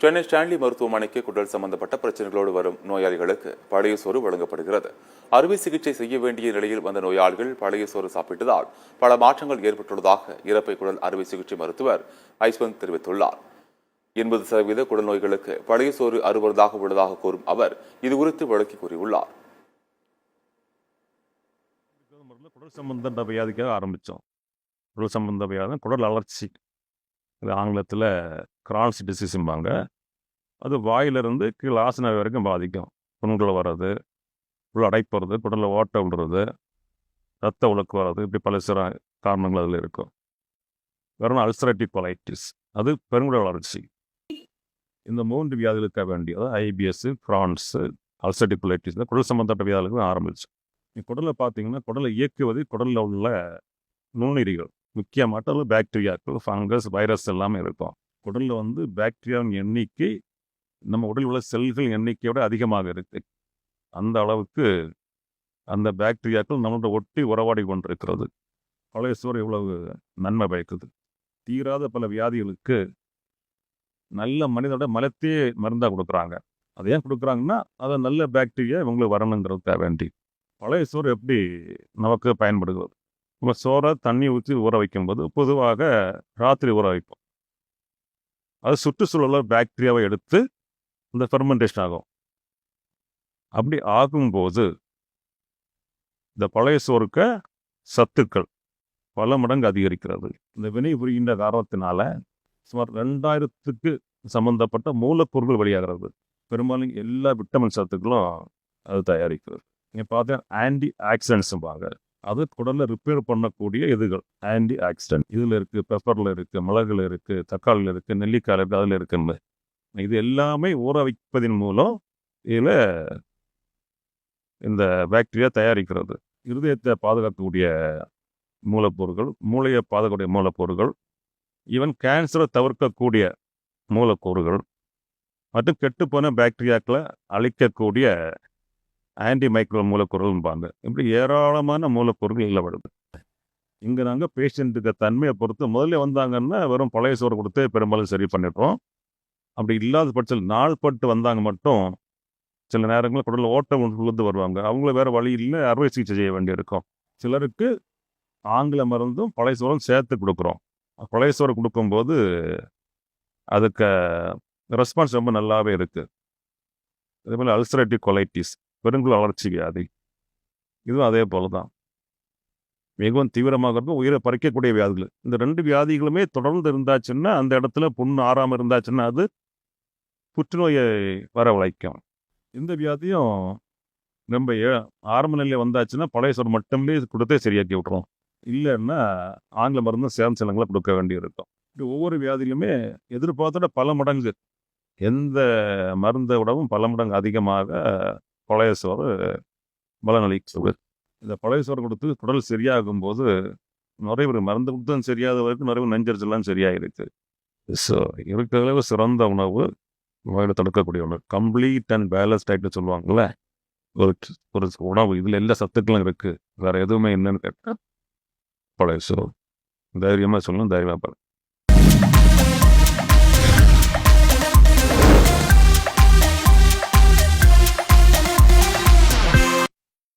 Chennai Stanley மருத்துவமனைக்கு குடல் சம்பந்தப்பட்ட பிரச்சனைகளோடு வரும் நோயாளிகளுக்கு பழைய சோறு வழங்கப்படுகிறது. அறுவை சிகிச்சை செய்ய வேண்டிய நிலையில் வந்த நோயாளிகள் பழைய சோறு சாப்பிட்டதால் பல மாற்றங்கள் ஏற்பட்டுள்ளதாக இரைப்பை குடல் அறுவை சிகிச்சை மருத்துவர் ஐஸ்வந்த் தெரிவித்துள்ளார். 80% குடல் நோய்களுக்கு பழைய சோறு அறுவதாக உள்ளதாக கூறும் அவர் இதுகுறித்து விளக்கி கூறியுள்ளார். குடல் சம்பந்த வியாதிக்காக ஆரம்பித்தோம். குடல் சம்பந்த வியாதி குடல் அலர்ச்சி, இது ஆங்கிலத்தில் கிரான்ஸ் டிசீஸும்பாங்க. அது வாயிலிருந்து கீழே ஆசன வரைக்கும் பாதிக்கும். புண்கள் வர்றது, உள்ள அடைப்புறது, குடலில் ஓட்டை விடுறது, ரத்த உலக்கு வர்றது, இப்படி பல சில காரணங்கள் அதில் இருக்கும். வேறு அல்சரேட்டிவ் கொலைட்டிஸ், அது பெருங்குடல் வளர்ச்சி. இந்த 3 வியாதிகளுக்காக வேண்டியது ஐபிஎஸ், கிரான்ஸு, அல்சரேட்டிவ் கொலைட்டிஸ் குடல் சம்பந்தப்பட்ட வியாதிகளுக்கு ஆரம்பிச்சு. குடலை பார்த்தீங்கன்னா குடலை இயக்குவது குடலில் உள்ள நுண்ணுயிரிகள், முக்கியமாக பாக்டீரியாக்கள், ஃபங்கஸ், வைரஸ் எல்லாமே இருக்கும். குடலில் பாக்டீரியாவின் எண்ணிக்கை நம்ம உடலில் உள்ள செல்கள் எண்ணிக்கையோட அதிகமாக இருக்கு. அந்த அளவுக்கு அந்த பாக்டீரியாக்கள் நம்மளோட ஒட்டி உறவாடி கொண்டிருக்கிறது. பழைய சோறு இவ்வளவு நன்மை பயக்குது. தீராத பல வியாதிகளுக்கு நல்ல மனிதோட மலத்தையே மருந்தாக கொடுக்குறாங்க. அதை ஏன் கொடுக்குறாங்கன்னா அதை நல்ல பாக்டீரியா இவங்களுக்கு வரணுங்கிறதுக்காக வேண்டி. பழைய சோறு எப்படி நமக்கு பயன்படுகிறது? நம்ம சோறை தண்ணி ஊற்றி ஊற வைக்கும்போது பொதுவாக ராத்திரி ஊற வைப்போம். அது சுற்றுச்சூழலில் பாக்டீரியாவை எடுத்து இந்த ஃபெர்மெண்டேஷன் ஆகும். அப்படி ஆகும்போது இந்த பழைய சோறுக்க சத்துக்கள் பல மடங்கு அதிகரிக்கிறது. இந்த வினை புரிகின்ற காரணத்தினால சுமார் 2000க்கு சம்பந்தப்பட்ட மூலப்பொருட்கள் வெளியாகிறது. பெரும்பாலும் எல்லா விட்டமின் சத்துக்களும் அது தயாரிக்கிறது. நீங்கள் பார்த்தா ஆன்டி ஆக்சிடென்ட்ஸும்பாங்க. அது குடலில் ரிப்பேர் பண்ணக்கூடிய இதுகள் ஆன்டி ஆக்சிடென்ட். இதில் இருக்குது, பெப்பரில் இருக்குது, மிளகுல இருக்குது, தக்காளியில் இருக்குது, நெல்லிக்காயில் இருக்குது, அதில் இருக்குன்னு. இது எல்லாமே ஊற வைப்பதன் மூலம் இதில் இந்த பாக்டீரியா தயாரிக்கிறது. இருதயத்தை பாதுகாக்கக்கூடிய மூலப்பொருட்கள், மூளையை பாதுகாக்கக்கூடிய மூலப்பொருட்கள், ஈவன் கேன்சரை தவிர்க்கக்கூடிய மூலக்கூறுகள் மற்றும் கெட்டுப்போன பாக்டீரியாக்களை அழிக்கக்கூடிய ஆன்டி மைக்ரோ மூலக்கூறுகள்பாங்க. இப்படி ஏராளமான மூலக்கூறுகள் இல்லை வருது. இங்கே நாங்கள் பேஷண்ட்டுக்கு தன்மையை பொறுத்து முதல்ல வந்தாங்கன்னா வெறும் பழைய சோறு கொடுத்து பெரும்பாலும் சரி பண்ணிடுறோம். அப்படி இல்லாத பட்சத்தில் நாள்பட்டு வந்தாங்க மட்டும் சில நேரங்களில் குடலில் ஓட்டம் விழுந்து வருவாங்க. அவங்கள வேறு வழியில் அறுவை சிகிச்சை செய்ய வேண்டியிருக்கும். சிலருக்கு ஆங்கில மருந்தும் பழைய சோறும் சேர்த்து கொடுக்குறோம். பழைய சோறு கொடுக்கும்போது அதுக்கு ரெஸ்பான்ஸ் ரொம்ப நல்லாவே இருக்குது. அதே போல் அல்சரேட்டிவ் கொலைட்டிஸ், பெருங்குடல் வளர்ச்சி வியாதி, இதுவும் அதே போல தான் மிகவும் தீவிரமாக இருக்கும், உயிரை பறிக்கக்கூடிய வியாதிகள். இந்த 2 வியாதிகளுமே தொடர்ந்து இருந்தாச்சுன்னா, அந்த இடத்துல புண்ணு ஆறாமல் இருந்தாச்சுன்னா அது புற்றுநோயை வரவழைக்கும். இந்த வியாதியும் ரொம்ப ஆரம்ப நிலையில் வந்தாச்சுன்னா பழைய சோறு மட்டுமே கொடுத்தே சரியாக்கி விட்றோம். இல்லைன்னா ஆங்கில மருந்தும் சேர்ந்து சிலங்களை கொடுக்க வேண்டி இருக்கும். இப்படி ஒவ்வொரு வியாதியிலுமே எதிர்பார்த்தோட பல மடங்கு, எந்த மருந்தை விடவும் பல மடங்கு அதிகமாக பழைய சோறு பலனளிக்கிறது. இந்த பழைய சோறு கொடுத்து குடல் சரியாகும் போது நிறைய பேர் மருந்து கொடுத்தும் சரியாத வரைக்கும் நிறைய நெஞ்சரிச்செல்லாம் சரியாயிருக்கு. ஸோ இருக்கிறதுல சிறந்த உணவு, நோயை தடுக்கக்கூடிய உணவு, கம்ப்ளீட் அண்ட் பேலன்ஸ் டயட்னு சொல்லுவாங்கள்ல, ஒரு உணவு. இதில் எல்லா சத்துக்களும் இருக்குது, வேறு எதுவுமே என்னன்னு கேட்டால் பழைய சோறு. தைரியமாக சொல்லணும், தைரியமாக பாருங்க.